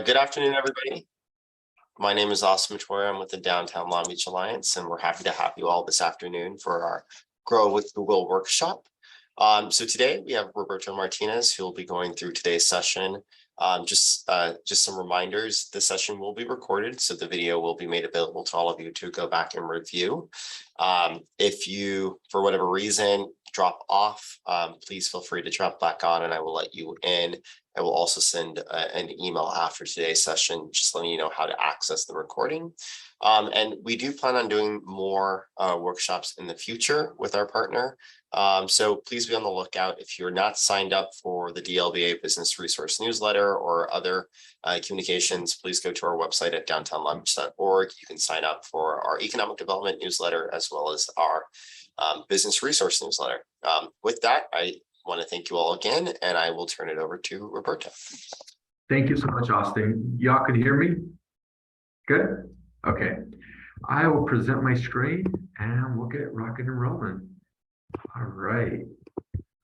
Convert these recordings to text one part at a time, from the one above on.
Good afternoon, everybody. My name is Austin Matoya. I'm with the Downtown Long Beach Alliance, and we're happy to have you all this afternoon for our Grow with Google workshop. So today we have Roberto Martinez, who will be going through today's session. Just some reminders, the session will be recorded, so the video will be made available to all of you to go back and review. If you, for whatever reason, drop off, please feel free to drop back on and I will let you in. I will also send an email after today's session, just letting you know how to access the recording. And we do plan on doing more workshops in the future with our partner. So please be on the lookout. If you're not signed up for the DLBA Business Resource Newsletter or other communications, please go to our website at downtownlongbeach.org. You can sign up for our Economic Development Newsletter as well as our Business Resource Newsletter. With that, I want to thank you all again, and I will turn it over to Roberto. Thank you so much, Austin. Y'all can hear me? Good? Okay. I will present my screen and we'll get rocking and rolling. All right.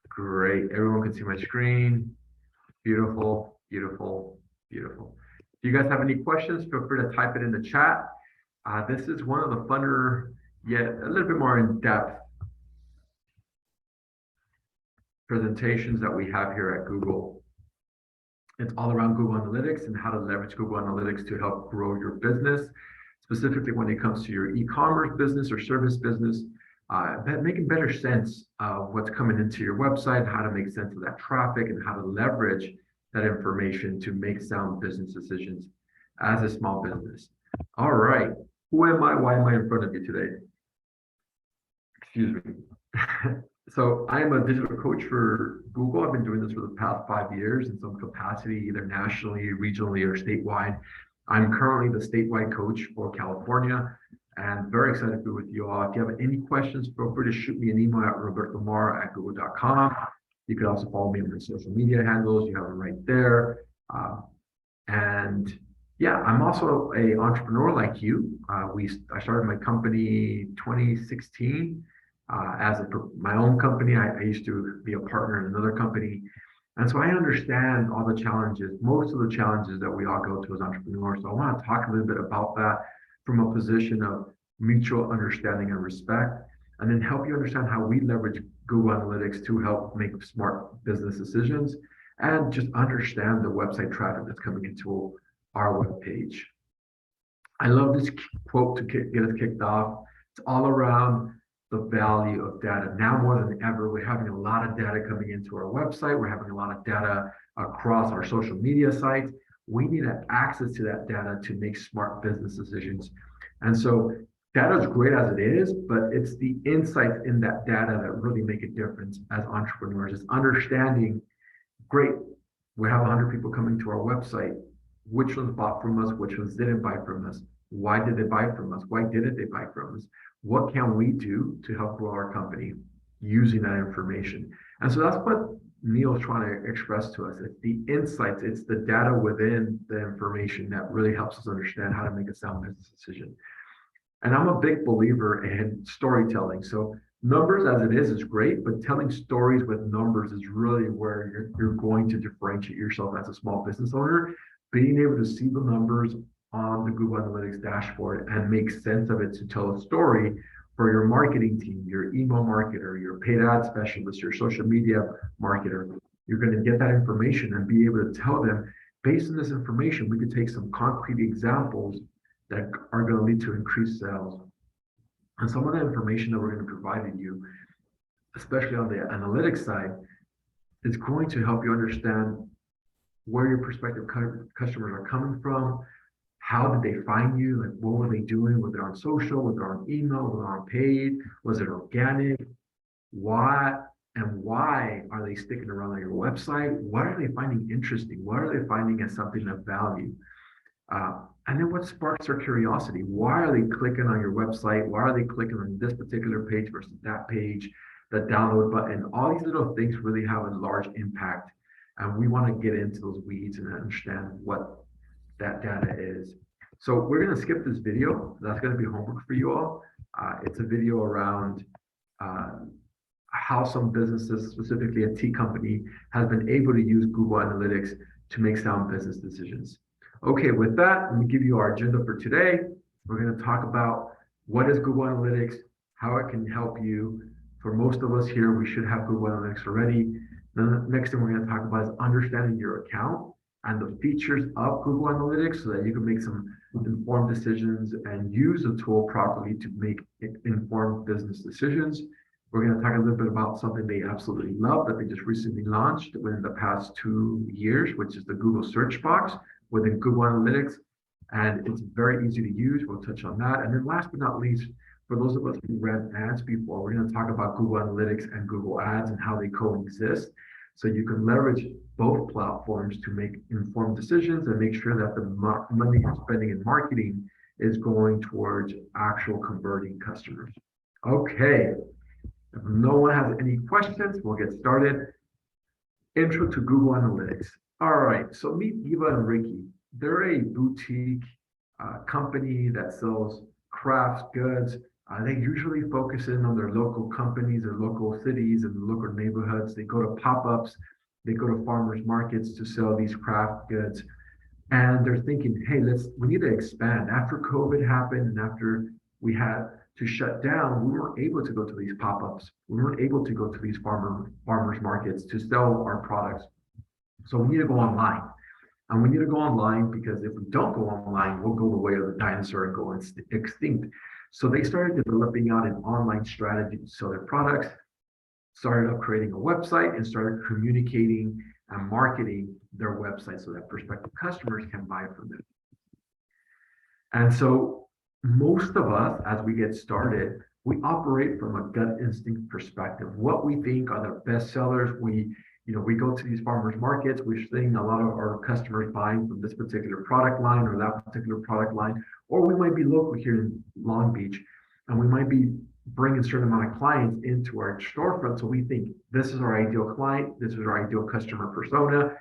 Great. Everyone can see my screen. Beautiful, beautiful, beautiful. If you guys have any questions, feel free to type it in the chat. This is one of the funner, yet a little bit more in-depth presentations that we have here at Google. It's all around Google Analytics and how to leverage Google Analytics to help grow your business, specifically when it comes to your e-commerce business or service business, making better sense of what's coming into your website, how to make sense of that traffic, and how to leverage that information to make sound business decisions as a small business. All right, who am I? Why am I in front of you today? Excuse me. So I am a digital coach for Google. I've been doing this for the past 5 years in some capacity, either nationally, regionally, or statewide. I'm currently the statewide coach for California, and very excited to be with you all. If you have any questions, feel free to shoot me an email at robertomar@google.com. You can also follow me on my social media handles. You have them right there. And yeah, I'm also an entrepreneur like you. I started my company 2016. As my own company. I used to be a partner in another company. And so I understand all the challenges, most of the challenges that we all go through as entrepreneurs. So I want to talk a little bit about that from a position of mutual understanding and respect, and then help you understand how we leverage Google Analytics to help make smart business decisions and just understand the website traffic that's coming into our webpage. I love this quote to get us kicked off. It's all around the value of data. Now more than ever, we're having a lot of data coming into our website. We're having a lot of data across our social media sites. We need access to that data to make smart business decisions. And so data is great as it is, but it's the insights in that data that really make a difference as entrepreneurs. It's understanding, great, we have 100 people coming to our website. Which ones bought from us? Which ones didn't buy from us? Why did they buy from us? Why didn't they buy from us? What can we do to help grow our company using that information? And so that's what Neil's trying to express to us. It's the insights, it's the data within the information that really helps us understand how to make a sound business decision. And I'm a big believer in storytelling. So numbers as it is great, but telling stories with numbers is really where you're going to differentiate yourself as a small business owner. Being able to see the numbers on the Google Analytics dashboard and make sense of it to tell a story for your marketing team, your email marketer, your paid ad specialist, your social media marketer. You're going to get that information and be able to tell them, based on this information, we could take some concrete examples that are going to lead to increased sales. And some of the information that we're going to provide you, especially on the analytics side, is going to help you understand where your prospective customers are coming from. How did they find you? Like, what were they doing? Was it on social? Was it on email? Was it on paid? Was it organic? Why are they sticking around on your website? What are they finding interesting? What are they finding as something of value? And then what sparks their curiosity? Why are they clicking on your website? Why are they clicking on this particular page versus that page? The download button, all these little things really have a large impact. And we want to get into those weeds and understand what that data is. So we're going to skip this video. That's going to be homework for you all. It's a video around how some businesses, specifically a tea company, has been able to use Google Analytics to make sound business decisions. Okay, with that, let me give you our agenda for today. We're going to talk about what is Google Analytics, how it can help you. For most of us here, we should have Google Analytics already. The next thing we're going to talk about is understanding your account and the features of Google Analytics so that you can make some informed decisions and use the tool properly to make informed business decisions. We're going to talk a little bit about something they absolutely love that they just recently launched within the past 2 years, which is the Google search box within Google Analytics. And it's very easy to use. We'll touch on that. And then last but not least, for those of us who ran ads before, we're going to talk about Google Analytics and Google Ads and how they coexist. So you can leverage both platforms to make informed decisions and make sure that the money you're spending in marketing is going towards actual converting customers. Okay, if no one has any questions, we'll get started. Intro to Google Analytics. All right, so meet Eva and Ricky. They're a boutique company that sells crafts, goods. They usually focus in on their local companies, their local cities, and local neighborhoods. They go to pop-ups, they go to farmers markets to sell these craft goods. And they're thinking, hey, we need to expand. After COVID happened and after we had to shut down, we weren't able to go to these pop-ups. We weren't able to go to these farmers markets to sell our products. So we need to go online. And we need to go online because if we don't go online, we'll go the way of the dinosaur and go extinct. So they started developing out an online strategy to sell their products, started up creating a website, and started communicating and marketing their website so that prospective customers can buy from them. And so most of us, as we get started, we operate from a gut instinct perspective. What we think are the best sellers, we go to these farmers markets, we're seeing a lot of our customers buying from this particular product line or that particular product line, or we might be local here in Long Beach, and we might be bringing a certain amount of clients into our storefront. So we think this is our ideal client, this is our ideal customer persona,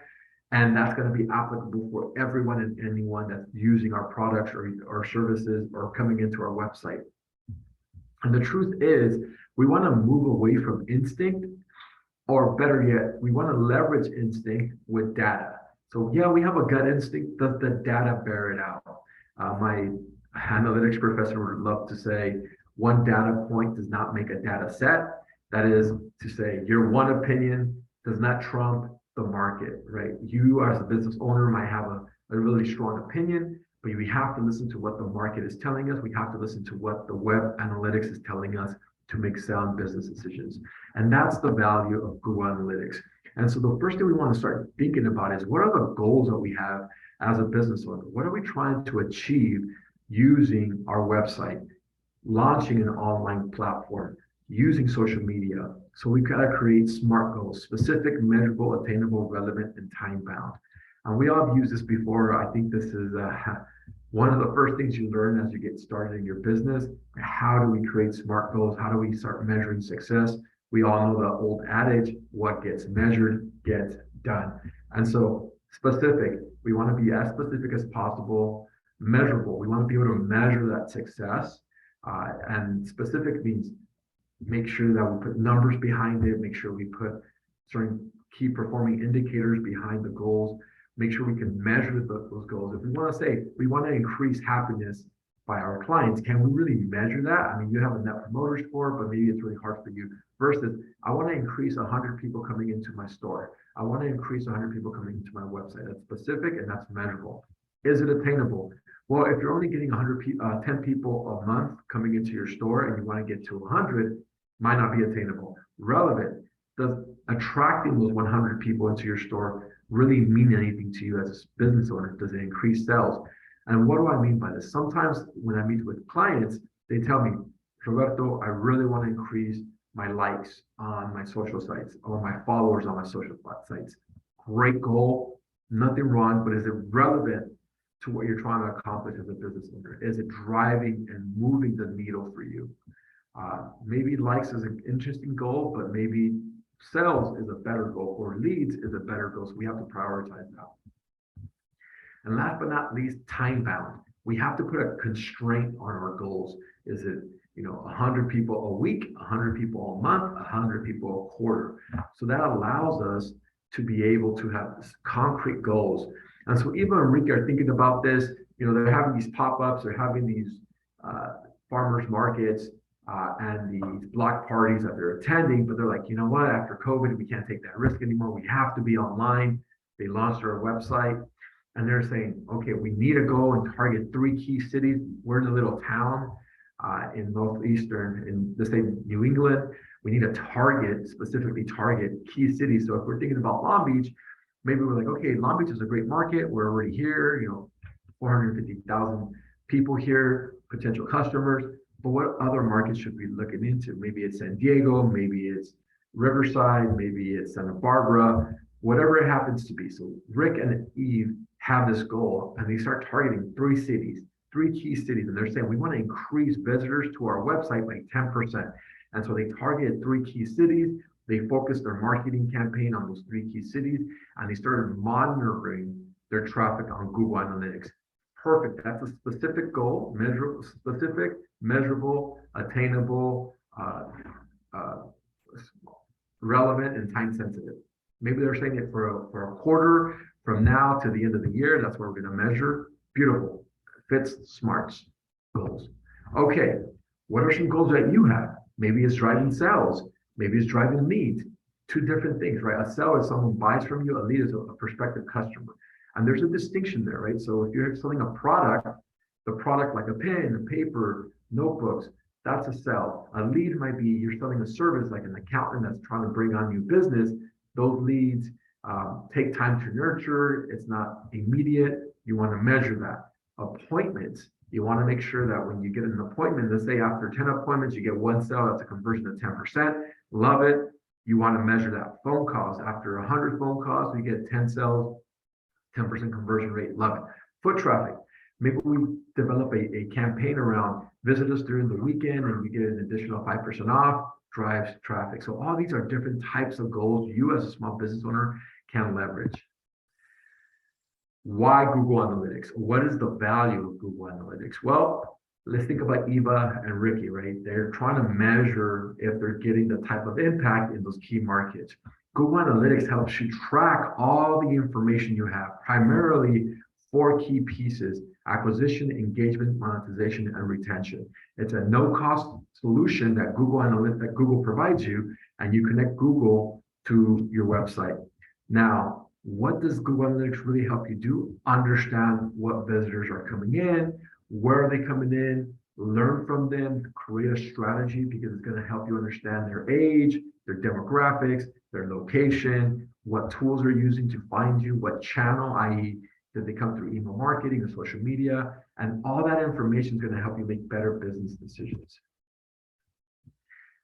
and that's going to be applicable for everyone and anyone that's using our products or services or coming into our website. And the truth is, we want to move away from instinct, or better yet, we want to leverage instinct with data. So yeah, we have a gut instinct. Does the data bear it out? My analytics professor would love to say, one data point does not make a data set. That is to say, your one opinion does not trump the market, right? You as a business owner might have a really strong opinion, but we have to listen to what the market is telling us. We have to listen to what the web analytics is telling us to make sound business decisions. And that's the value of Google Analytics. And so the first thing we want to start thinking about is, what are the goals that we have as a business owner? What are we trying to achieve using our website, launching an online platform, using social media? So we've got to create SMART goals: specific, measurable, attainable, relevant, and time-bound. And we all have used this before. I think this is one of the first things you learn as you get started in your business. How do we create SMART goals? How do we start measuring success? We all know the old adage, what gets measured gets done. And so specific, we want to be as specific as possible. Measurable, we want to be able to measure that success. And specific means make sure that we put numbers behind it, make sure we put certain key performing indicators behind the goals, make sure we can measure those goals. If we want to say we want to increase happiness by our clients, can we really measure that? I mean, you have a net promoter score, but maybe it's really hard for you. Versus, I want to increase 100 people coming into my store. I want to increase 100 people coming into my website. That's specific and that's measurable. Is it attainable? Well, if you're only getting 10 people a month coming into your store and you want to get to 100, might not be attainable. Relevant, does attracting those 100 people into your store really mean anything to you as a business owner? Does it increase sales? And what do I mean by this? Sometimes when I meet with clients, they tell me, Roberto, I really want to increase my likes on my social sites or my followers on my social sites. Great goal, nothing wrong, but is it relevant to what you're trying to accomplish as a business owner? Is it driving and moving the needle for you? Maybe likes is an interesting goal, but maybe sales is a better goal, or leads is a better goal. So we have to prioritize that. And last but not least, time bound. We have to put a constraint on our goals. Is it 100 people a week, 100 people a month, 100 people a quarter? So that allows us to be able to have concrete goals. And so Eva and Ricky are thinking about this. They're having these pop-ups, they're having these farmers markets and these block parties that they're attending, but they're like, you know what, after COVID, we can't take that risk anymore. We have to be online. They launched their website and they're saying, okay, we need to go and target 3 key cities. We're in a little town in northeastern, in the state of New England. We need to specifically target key cities. So if we're thinking about Long Beach, maybe we're like, okay, Long Beach is a great market. We're already here, 450,000 people here, potential customers. But what other markets should we be looking into? Maybe it's San Diego, maybe it's Riverside, maybe it's Santa Barbara, whatever it happens to be. So Rick and Eve have this goal and they start targeting 3 cities, 3 key cities. And they're saying, we want to increase visitors to our website by 10%. And so they targeted 3 key cities. They focused their marketing campaign on those 3 key cities, and they started monitoring their traffic on Google Analytics. Perfect. That's a specific goal, measurable, attainable, relevant, and time sensitive. Maybe they're saying it for a quarter from now to the end of the year. That's what we're going to measure. Beautiful. Fits SMART's goals. Okay. What are some goals that you have? Maybe it's driving sales. Maybe it's driving leads. 2 different things, right? A sale is someone buys from you. A lead is a prospective customer. And there's a distinction there, right? So if you're selling a product, the product like a pen, paper, notebooks, that's a sell. A lead might be you're selling a service like an accountant that's trying to bring on new business. Those leads take time to nurture. It's not immediate. You want to measure that. Appointments, you want to make sure that when you get an appointment, let's say after 10 appointments, you get 1 sale, that's a conversion of 10%. Love it. You want to measure that. Phone calls, after 100 phone calls, we get 10 sales, 10% conversion rate. Love it. Foot traffic. Maybe we develop a campaign around visit us during the weekend and we get an additional 5% off, drives traffic. So all these are different types of goals you as a small business owner can leverage. Why Google Analytics? What is the value of Google Analytics? Well, let's think about Eva and Ricky, right? They're trying to measure if they're getting the type of impact in those key markets. Google Analytics helps you track all the information you have, primarily 4 key pieces: acquisition, engagement, monetization, and retention. It's a no-cost solution that Google provides you, and you connect Google to your website. Now, what does Google Analytics really help you do? Understand what visitors are coming in, where are they coming in, learn from them, create a strategy, because it's going to help you understand their age, their demographics, their location, what tools they're using to find you, what channel, i.e., did they come through email marketing or social media, and all that information is going to help you make better business decisions.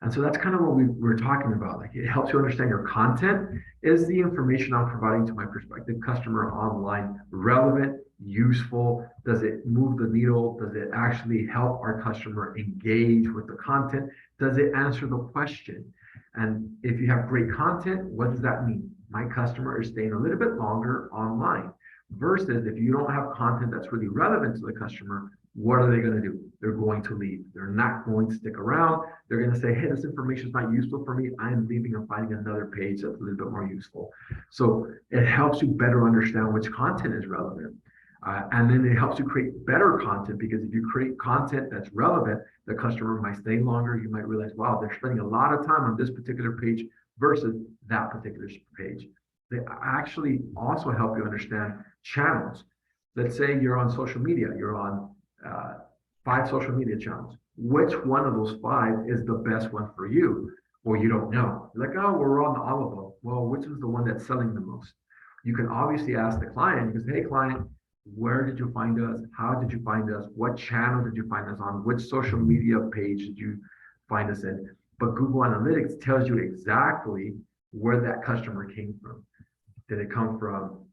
And so that's kind of what we're talking about. Like, it helps you understand your content. Is the information I'm providing to my prospective customer online relevant, useful? Does it move the needle? Does it actually help our customer engage with the content? Does it answer the question? And if you have great content, what does that mean? My customer is staying a little bit longer online. Versus if you don't have content that's really relevant to the customer, what are they going to do? They're going to leave. They're not going to stick around. They're going to say, hey, this information is not useful for me. I'm leaving and finding another page that's a little bit more useful. So it helps you better understand which content is relevant. And then it helps you create better content, because if you create content that's relevant, the customer might stay longer. You might realize, wow, they're spending a lot of time on this particular page versus that particular page. They actually also help you understand channels. Let's say you're on social media. You're on 5 social media channels. Which one of those 5 is the best one for you? Or you don't know. You're like, oh, we're on all of them. Well, which is the one that's selling the most? You can obviously ask the client, because, hey, client, where did you find us? How did you find us? What channel did you find us on? Which social media page did you find us in? But Google Analytics tells you exactly where that customer came from. Did it come from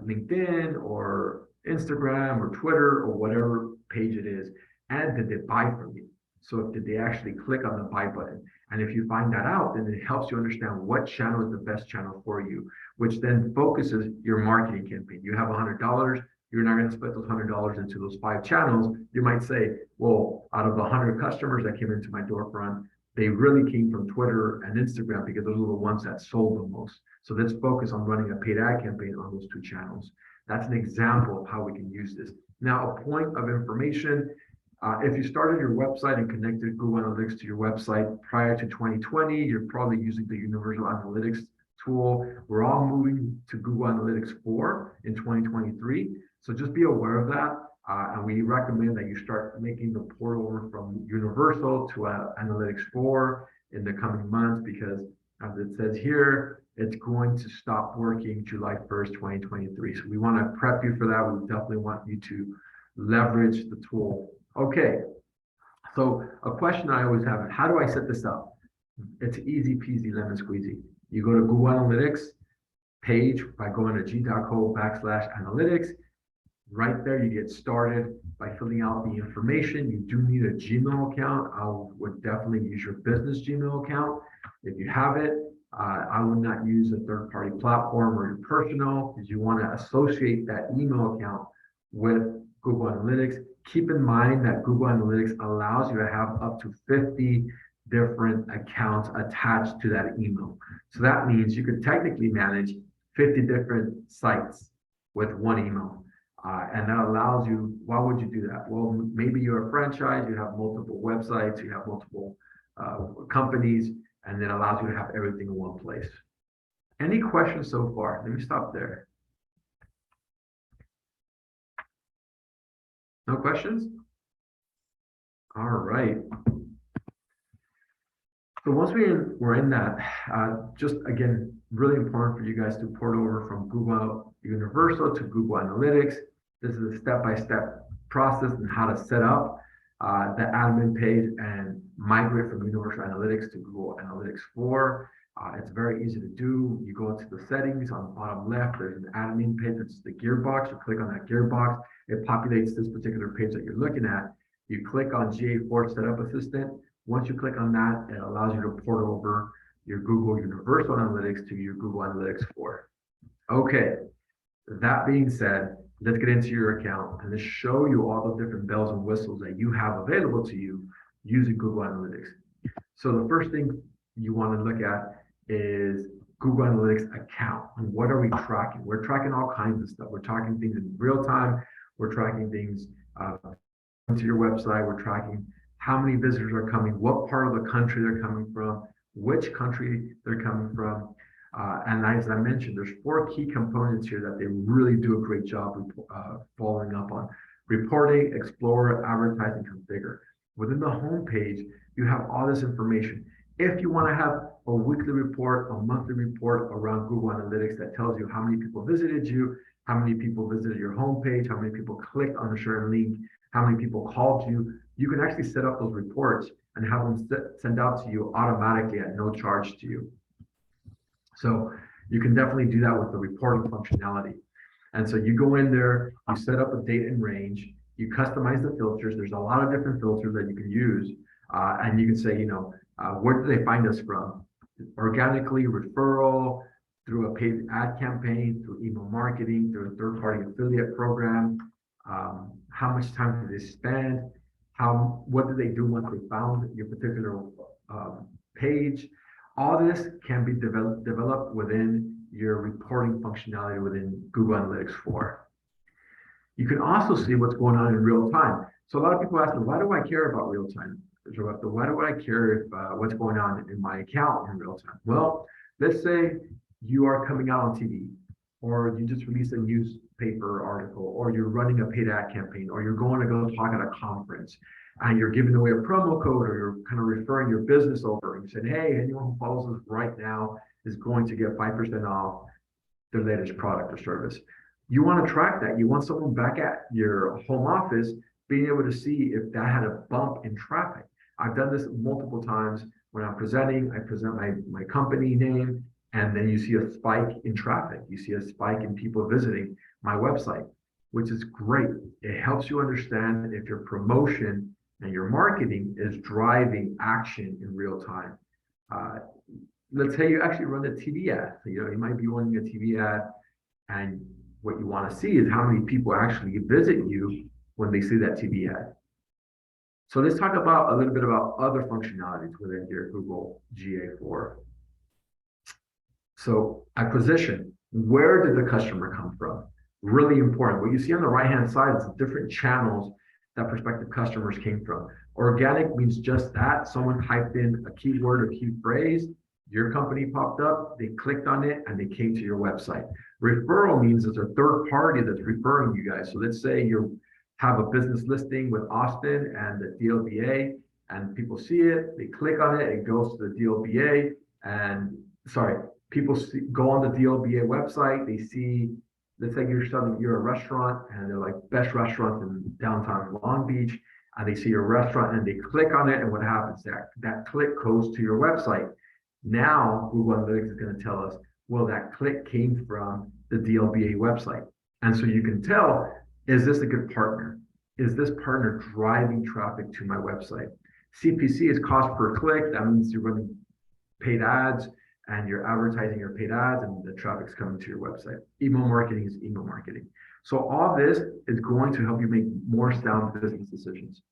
LinkedIn or Instagram or Twitter or whatever page it is? And did they buy from you? So did they actually click on the buy button? And if you find that out, then it helps you understand what channel is the best channel for you, which then focuses your marketing campaign. You have $100. You're not going to split those $100 into those 5 channels. You might say, well, out of the 100 customers that came into my storefront, they really came from Twitter and Instagram, because those are the ones that sold the most. So let's focus on running a paid ad campaign on those 2 channels. That's an example of how we can use this. Now, a point of information, if you started your website and connected Google Analytics to your website prior to 2020, you're probably using the Universal Analytics tool. We're all moving to Google Analytics 4 in 2023. So just be aware of that. And we recommend that you start making the port over from Universal to Analytics 4 in the coming months, because as it says here, it's going to stop working July 1st, 2023. So we want to prep you for that. We definitely want you to leverage the tool. Okay, so a question I always have, how do I set this up? It's easy peasy lemon squeezy. You go to Google Analytics page by going to g.co/analytics. Right there, you get started by filling out the information. You do need a Gmail account. I would definitely use your business Gmail account. If you have it, I would not use a third-party platform or your personal, because you want to associate that email account with Google Analytics. Keep in mind that Google Analytics allows you to have up to 50 different accounts attached to that email. So that means you could technically manage 50 different sites with one email. And that allows you, why would you do that? Well, maybe you're a franchise, you have multiple websites, you have multiple companies, and it allows you to have everything in one place. Any questions so far? Let me stop there. No questions? All right. So once we're in that, just again, really important for you guys to port over from Google Universal to Google Analytics. This is a step-by-step process on how to set up the admin page and migrate from Universal Analytics to Google Analytics 4. It's very easy to do. You go into the settings on the bottom left, there's an admin page, that's the gearbox. You click on that gearbox, it populates this particular page that you're looking at. You click on GA4 Setup Assistant. Once you click on that, it allows you to port over your Google Universal Analytics to your Google Analytics 4. Okay, that being said, let's get into your account and let's show you all the different bells and whistles that you have available to you using Google Analytics. So the first thing you want to look at is Google Analytics account. And what are we tracking? We're tracking all kinds of stuff. We're tracking things in real time. We're tracking things to your website. We're tracking how many visitors are coming, what part of the country they're coming from, which country they're coming from. And as I mentioned, there's 4 key components here that they really do a great job following up on: reporting, explore, advertise, and configure. Within the home page, you have all this information. If you want to have a weekly report, a monthly report around Google Analytics that tells you how many people visited you, how many people visited your homepage, how many people clicked on a certain link, how many people called you, you can actually set up those reports and have them send out to you automatically at no charge to you. So you can definitely do that with the reporting functionality. And so you go in there, you set up a date and range, you customize the filters. There's a lot of different filters that you can use. And you can say, you know, where do they find us from? Organically, referral, through a paid ad campaign, through email marketing, through a third-party affiliate program. How much time do they spend? What do they do once they found your particular page? All this can be developed within your reporting functionality within Google Analytics 4. You can also see what's going on in real time. So a lot of people ask me, why do I care about real time? Why do I care if what's going on in my account in real time? Well, let's say you are coming out on TV, or you just released a newspaper article, or you're running a paid ad campaign, or you're going to go talk at a conference, and you're giving away a promo code, or you're kind of referring your business over, and you said, hey, anyone who follows us right now is going to get 5% off their latest product or service. You want to track that. You want someone back at your home office being able to see if that had a bump in traffic. I've done this multiple times when I'm presenting. I present my company name, and then you see a spike in traffic. You see a spike in people visiting my website, which is great. It helps you understand if your promotion and your marketing is driving action in real time. Let's say you actually run a TV ad. You know, you might be running a TV ad, and what you want to see is how many people actually visit you when they see that TV ad. So let's talk about a little bit about other functionalities within your Google GA4. So acquisition, where did the customer come from? Really important. What you see on the right-hand side is the different channels that prospective customers came from. Organic means just that. Someone typed in a keyword or key phrase, your company popped up, they clicked on it, and they came to your website. Referral means it's a third party that's referring you guys. So let's say you have a business listing with Austin and the DLBA, and people see it, they click on it, it goes to the DLBA, and people go on the DLBA website, they see, let's say you're a restaurant and they're like best restaurants in downtown Long Beach, and they see your restaurant and they click on it, and what happens? That click goes to your website. Now Google Analytics is going to tell us, well, that click came from the DLBA website. And so you can tell, is this a good partner? Is this partner driving traffic to my website? CPC is cost per click. That means you're running paid ads and you're advertising your paid ads and the traffic's coming to your website. Email marketing is email marketing. So all this is going to help you make more sound business decisions.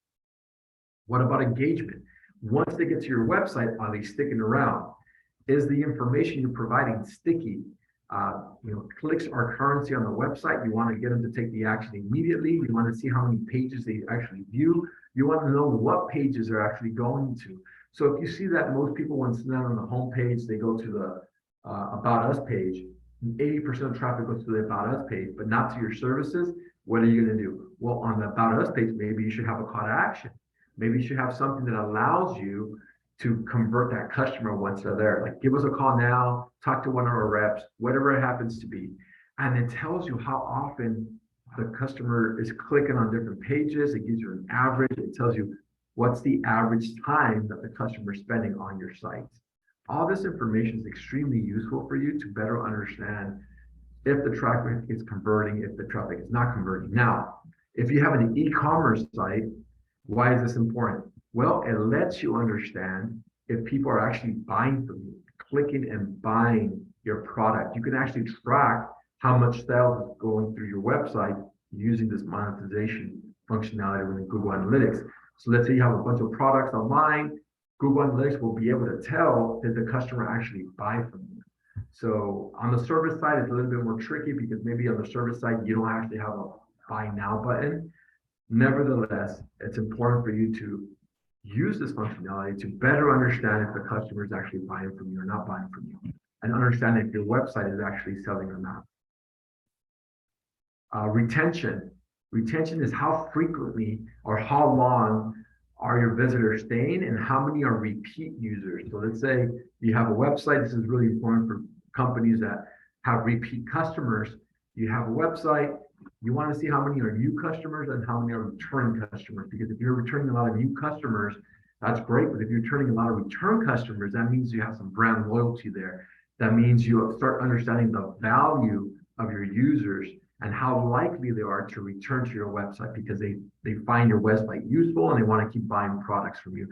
What about engagement? Once they get to your website, are they sticking around? Is the information you're providing sticky? Clicks are currency on the website. You want to get them to take the action immediately. You want to see how many pages they actually view. You want to know what pages they're actually going to. So if you see that most people, when it's not on the home page, they go to the About Us page, 80% of traffic goes to the About Us page, but not to your services, what are you going to do? Well, on the About Us page, maybe you should have a call to action. Maybe you should have something that allows you to convert that customer once they're there. Like, give us a call now, talk to one of our reps, whatever it happens to be. And it tells you how often the customer is clicking on different pages. It gives you an average. It tells you what's the average time that the customer is spending on your site. All this information is extremely useful for you to better understand if the traffic is converting, if the traffic is not converting. Now, if you have an e-commerce site, why is this important? Well, it lets you understand if people are actually buying from you, clicking and buying your product. You can actually track how much sales is going through your website using this monetization functionality within Google Analytics. So let's say you have a bunch of products online, Google Analytics will be able to tell that the customer actually buy from you. So on the service side, it's a little bit more tricky because maybe on the service side, you don't actually have a buy now button. Nevertheless, it's important for you to use this functionality to better understand if the customer is actually buying from you or not buying from you, and understand if your website is actually selling or not. Retention. Retention is how frequently or how long are your visitors staying and how many are repeat users. So let's say you have a website. This is really important for companies that have repeat customers. You have a website. You want to see how many are new customers and how many are returning customers. Because if you're returning a lot of new customers, that's great. But if you're returning a lot of return customers, that means you have some brand loyalty there. That means you start understanding the value of your users and how likely they are to return to your website because they find your website useful and they want to keep buying products from you.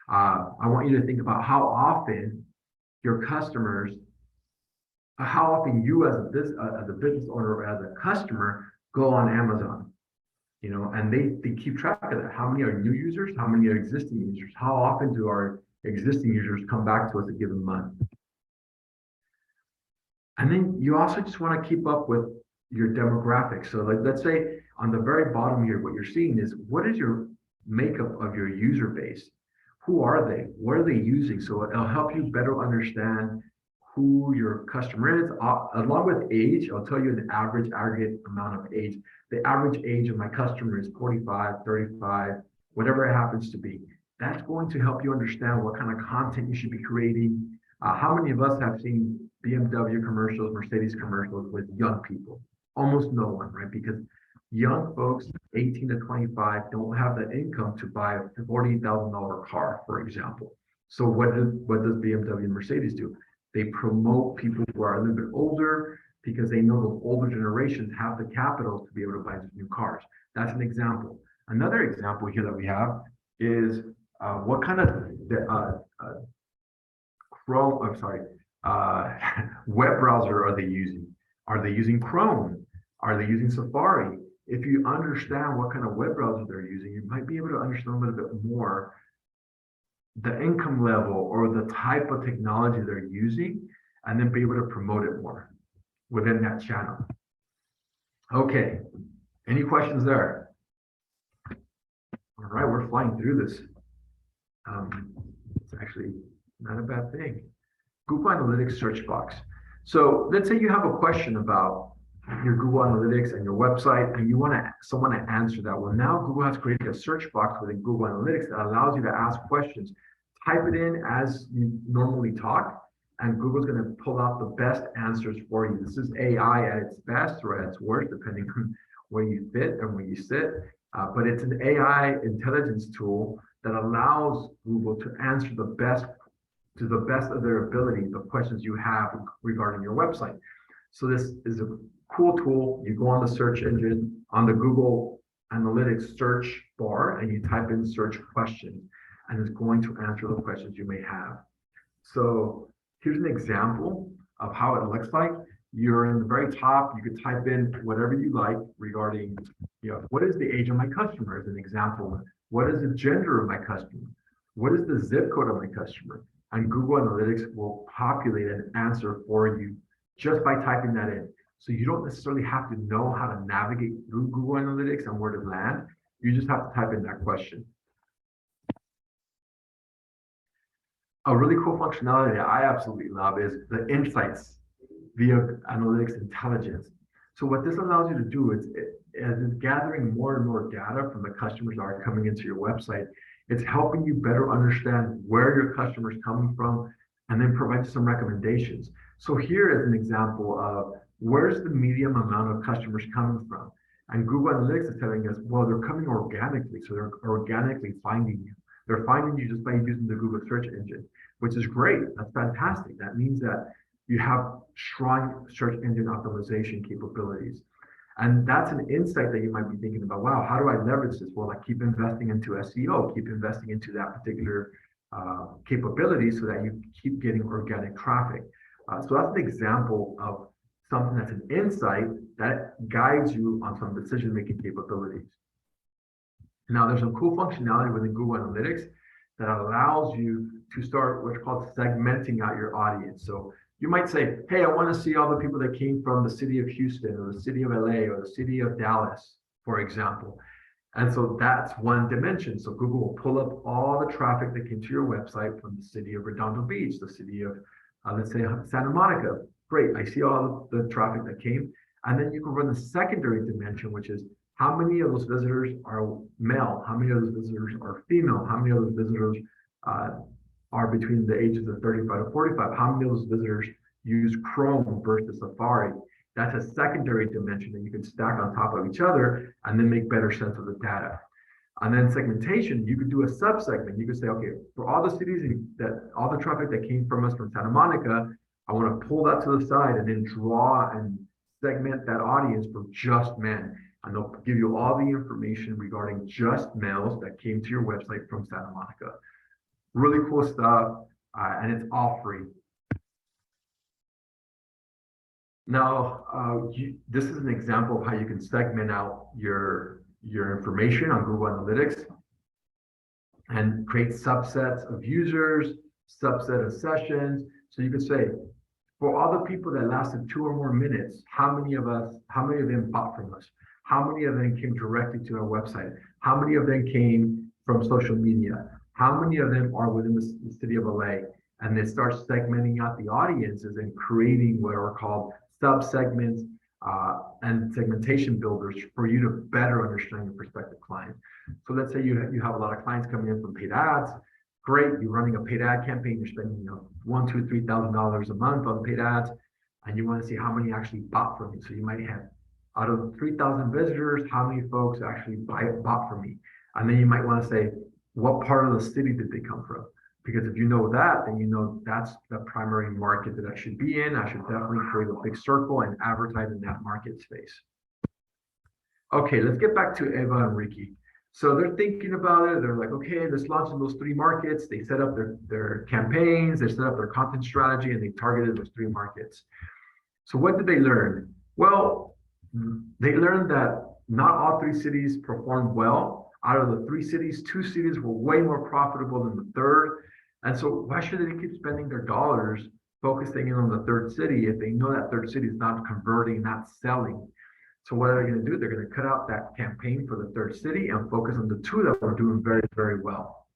I want you to think about how often your customers, how often you as a business owner or as a customer go on Amazon, and they keep track of that. How many are new users? How many are existing users? How often do our existing users come back to us a given month? And then you also just want to keep up with your demographics. So like, let's say on the very bottom here, what you're seeing is what is your makeup of your user base? Who are they? What are they using? So it'll help you better understand who your customer is, along with age. I'll tell you the average aggregate amount of age. The average age of my customer is 45, 35, whatever it happens to be. That's going to help you understand what kind of content you should be creating. How many of us have seen BMW commercials, Mercedes commercials with young people? Almost no one, right? Because young folks, 18 to 25, don't have the income to buy a $40,000 car, for example. So what does BMW and Mercedes do? They promote people who are a little bit older because they know those older generations have the capital to be able to buy these new cars. That's an example. Another example here that we have is what kind of web browser are they using? Are they using Chrome? Are they using Safari? If you understand what kind of web browser they're using, you might be able to understand a little bit more the income level or the type of technology they're using, and then be able to promote it more within that channel. Okay, any questions there? All right, we're flying through this. It's actually not a bad thing. Google Analytics search box. So let's say you have a question about your Google Analytics and your website, and you want someone to answer that. Well, now Google has created a search box within Google Analytics that allows you to ask questions. Type it in as you normally talk, and Google's going to pull out the best answers for you. This is AI at its best or at its worst, depending on where you fit and where you sit. But it's an AI intelligence tool that allows Google to answer the best to the best of their ability the questions you have regarding your website. So this is a cool tool. You go on the search engine on the Google Analytics search bar and you type in search questions, and it's going to answer the questions you may have. So here's an example of how it looks like. You're in the very top, you could type in whatever you like regarding, what is the age of my customer as an example? What is the gender of my customer? What is the zip code of my customer? And Google Analytics will populate an answer for you just by typing that in. So you don't necessarily have to know how to navigate through Google Analytics and where to land. You just have to type in that question. A really cool functionality that I absolutely love is the insights via analytics intelligence. So what this allows you to do is, as it's gathering more and more data from the customers that are coming into your website, it's helping you better understand where your customer is coming from and then provide some recommendations. So here is an example of where's the medium amount of customers coming from. And Google Analytics is telling us, well, they're coming organically. So they're organically finding you. They're finding you just by using the Google search engine, which is great. That's fantastic. That means that you have strong search engine optimization capabilities. And that's an insight that you might be thinking about, wow, how do I leverage this? Well, I keep investing into SEO, keep investing into that particular capability so that you keep getting organic traffic. So that's an example of something that's an insight that guides you on some decision-making capabilities. Now, there's some cool functionality within Google Analytics that allows you to start what's called segmenting out your audience. So you might say, hey, I want to see all the people that came from the city of Houston or the city of LA or the city of Dallas, for example. And so that's one dimension. So Google will pull up all the traffic that came to your website from the city of Redondo Beach, the city of, let's say, Santa Monica. Great, I see all the traffic that came. And then you can run the secondary dimension, which is how many of those visitors are male, how many of those visitors are female, how many of those visitors are between the ages of 35 to 45, how many of those visitors use Chrome versus Safari. That's a secondary dimension that you can stack on top of each other and then make better sense of the data. And then segmentation, you could do a sub-segment. You could say, okay, for all the cities that all the traffic that came from us from Santa Monica, I want to pull that to the side and then draw and segment that audience for just men. And they'll give you all the information regarding just males that came to your website from Santa Monica. Really cool stuff, and it's all free. Now, this is an example of how you can segment out your information on Google Analytics and create subsets of users, subset of sessions. So you could say, for all the people that lasted 2 or more minutes, how many of them bought from us? How many of them came directly to our website? How many of them came from social media? How many of them are within the city of LA? And they start segmenting out the audiences and creating what are called sub-segments and segmentation builders for you to better understand your prospective clients. So let's say you have a lot of clients coming in from paid ads. Great, you're running a paid ad campaign. You're spending $1,000, $2,000, $3,000 a month on paid ads, and you want to see how many actually bought from you. So you might have out of 3,000 visitors, how many folks actually bought from me? And then you might want to say, what part of the city did they come from? Because if you know that, then you know that's the primary market that I should be in. I should definitely create a big circle and advertise in that market space. Okay, let's get back to Eva and Ricky. So they're thinking about it. They're like, okay, let's launch in those 3 markets. They set up their campaigns, they set up their content strategy, and they targeted those 3 markets. So what did they learn? Well, they learned that not all 3 cities performed well. Out of the 3 cities, 2 cities were way more profitable than the 3rd. And so why should they keep spending their dollars focusing in on the 3rd city if they know that 3rd city is not converting, not selling? So what are they going to do? They're going to cut out that campaign for the third city and focus on the two that were doing very, very well.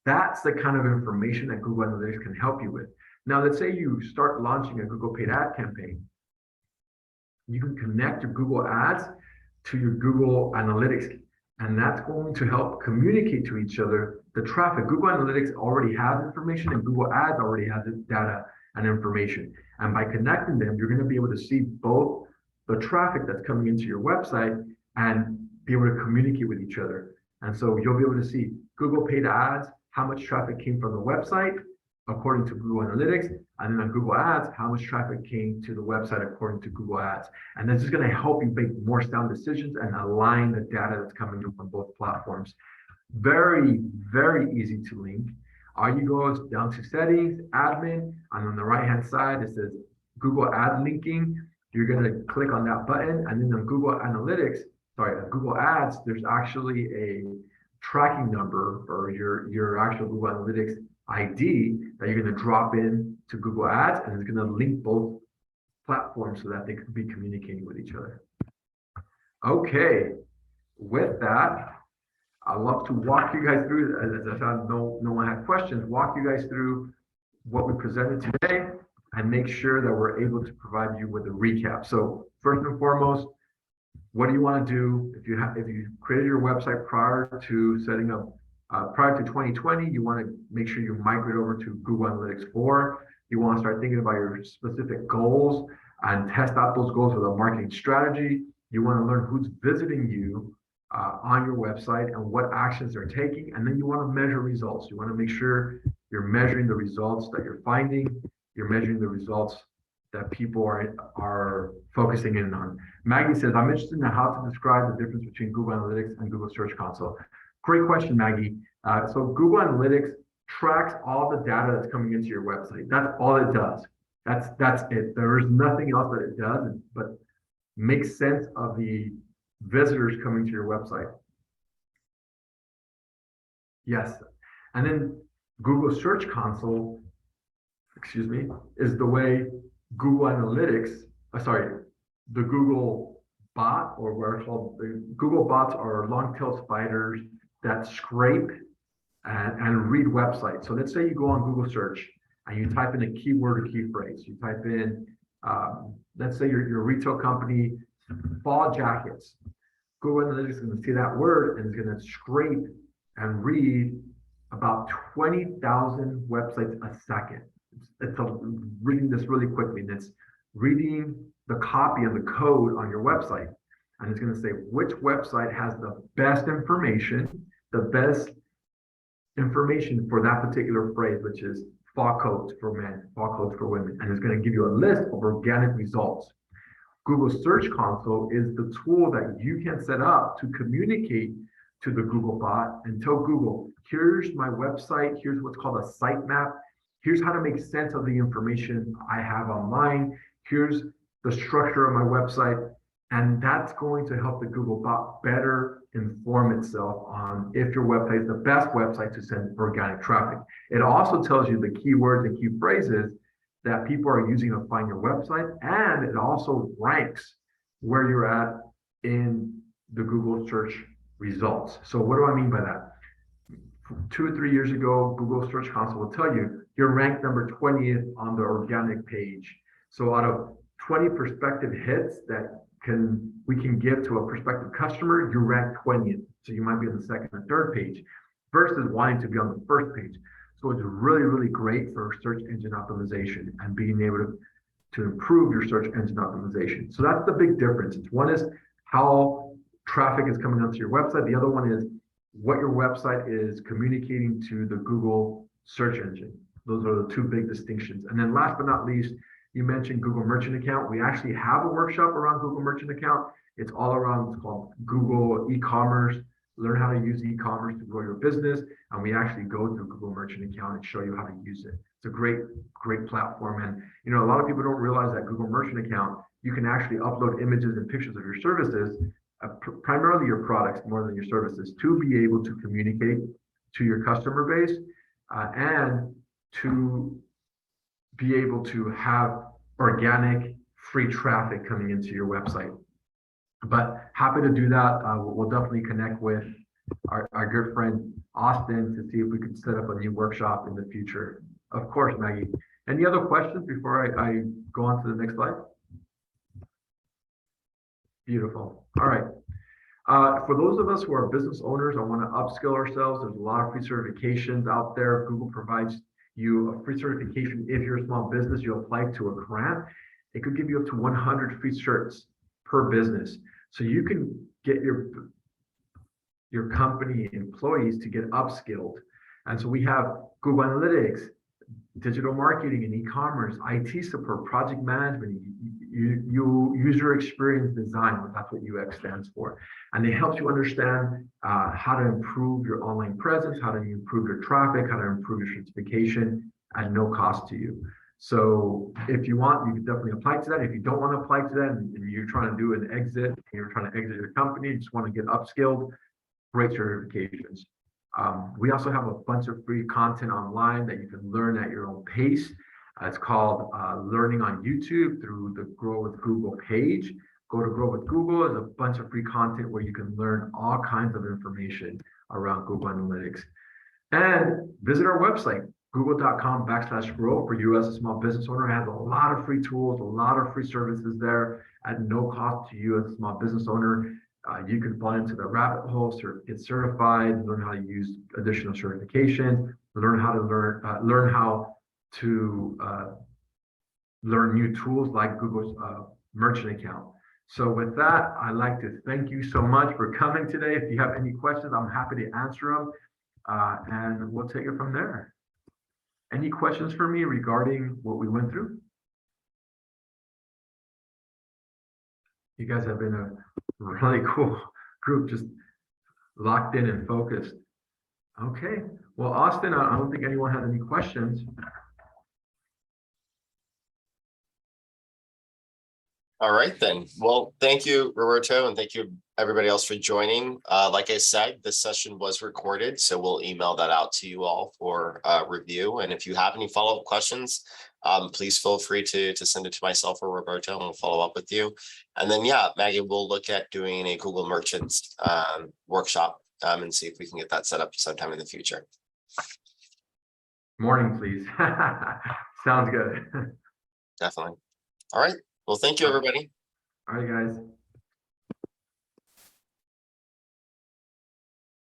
That's the kind of information that Google Analytics can help you with. Now, let's say you start launching a Google paid ad campaign. You can connect your Google Ads to your Google Analytics, and that's going to help communicate to each other the traffic. Google Analytics already has information, and Google Ads already has the data and information. And by connecting them, you're going to be able to see both the traffic that's coming into your website and be able to communicate with each other. And so you'll be able to see Google paid ads, how much traffic came from the website according to Google Analytics, and then on Google Ads, how much traffic came to the website according to Google Ads. And this is going to help you make more sound decisions and align the data that's coming in from both platforms. Very, very easy to link. All you go is down to settings, admin, and on the right-hand side, it says Google Ad linking. You're going to click on that button, and then on Google Analytics, Google Ads, there's actually a tracking number for your actual Google Analytics ID that you're going to drop in to Google Ads, and it's going to link both platforms so that they can be communicating with each other. Okay, with that, I'd love to walk you guys through, as I found no one had questions, walk you guys through what we presented today and make sure that we're able to provide you with a recap. So first and foremost, what do you want to do if you created your website prior to setting up prior to 2020? You want to make sure you migrate over to Google Analytics 4. You want to start thinking about your specific goals and test out those goals with a marketing strategy. You want to learn who's visiting you on your website and what actions they're taking, and then you want to measure results. You want to make sure you're measuring the results that you're finding. You're measuring the results that people are focusing in on. Maggie says, I'm interested in how to describe the difference between Google Analytics and Google Search Console. Great question, Maggie. So Google Analytics tracks all the data that's coming into your website. That's all it does. That's it. There is nothing else that it does but make sense of the visitors coming to your website. Yes. And then Google Search Console, is the way Google Analytics, the Google bot, or what are called the Google bots, are long-tailed spiders that scrape and read websites. So let's say you go on Google search and you type in a keyword or key phrase. You type in, let's say your retail company, fall jackets. Google Analytics is going to see that word and is going to scrape and read about 20,000 websites a second. It's reading this really quickly, and it's reading the copy and the code on your website. And it's going to say which website has the best information for that particular phrase, which is fall coats for men, fall coats for women. And it's going to give you a list of organic results. Google Search Console is the tool that you can set up to communicate to the Google bot and tell Google, here's my website, here's what's called a sitemap, here's how to make sense of the information I have online, here's the structure of my website, and that's going to help the Google bot better inform itself on if your website is the best website to send organic traffic. It also tells you the keywords and key phrases that people are using to find your website, and it also ranks where you're at in the Google search results. So what do I mean by that? 2 or 3 years ago, Google Search Console will tell you you're ranked number 20th on the organic page. So out of 20 prospective hits that we can give to a prospective customer, you're ranked 20th. So you might be on the second or third page versus wanting to be on the first page. So it's really, really great for search engine optimization and being able to improve your search engine optimization. So that's the big difference. One is how traffic is coming onto your website. The other one is what your website is communicating to the Google search engine. Those are the two big distinctions. And then last but not least, you mentioned Google Merchant Account. We actually have a workshop around Google Merchant Account. It's all around, it's called Google e-commerce. Learn how to use e-commerce to grow your business. And we actually go through Google Merchant Account and show you how to use it. It's a great, great platform. And a lot of people don't realize that Google Merchant Account, you can actually upload images and pictures of your services, primarily your products more than your services, to be able to communicate to your customer base and to be able to have organic free traffic coming into your website. But happy to do that. We'll definitely connect with our good friend Austin to see if we can set up a new workshop in the future. Of course, Maggie. Any other questions before I go on to the next slide? Beautiful. All right. For those of us who are business owners, I want to upskill ourselves. There's a lot of free certifications out there. Google provides you a free certification. If you're a small business, you apply to a grant. It could give you up to 100 free certs per business. So you can get your company employees to get upskilled. And so we have Google Analytics, digital marketing and e-commerce, IT support, project management, user experience design, that's what UX stands for. And it helps you understand how to improve your online presence, how to improve your traffic, how to improve your certification at no cost to you. So if you want, you can definitely apply to that. If you don't want to apply to that and you're trying to do an exit, and you're trying to exit your company, you just want to get upskilled, great certifications. We also have a bunch of free content online that you can learn at your own pace. It's called Learning on YouTube through the Grow with Google page. Go to Grow with Google. There's a bunch of free content where you can learn all kinds of information around Google Analytics. And visit our website, google.com/grow for you as a small business owner. It has a lot of free tools, a lot of free services there at no cost to you as a small business owner. You can fall into the rabbit hole, get certified, learn how to use additional certification, learn how to learn new tools like Google's merchant account. So with that, I'd like to thank you so much for coming today. If you have any questions, I'm happy to answer them, and we'll take it from there. Any questions for me regarding what we went through? You guys have been a really cool group, just locked in and focused. Okay, well, Austin, I don't think anyone has any questions. All right, then. Well, thank you, Roberto, and thank you everybody else for joining. Like I said, this session was recorded, so we'll email that out to you all for review. And if you have any follow-up questions, please feel free to send it to myself or Roberto, and we'll follow up with you. And then, yeah, Maggie, we'll look at doing a Google Merchants workshop and see if we can get that set up sometime in the future. Morning, please. Sounds good. Definitely. All right. Well, thank you, everybody. All right, guys.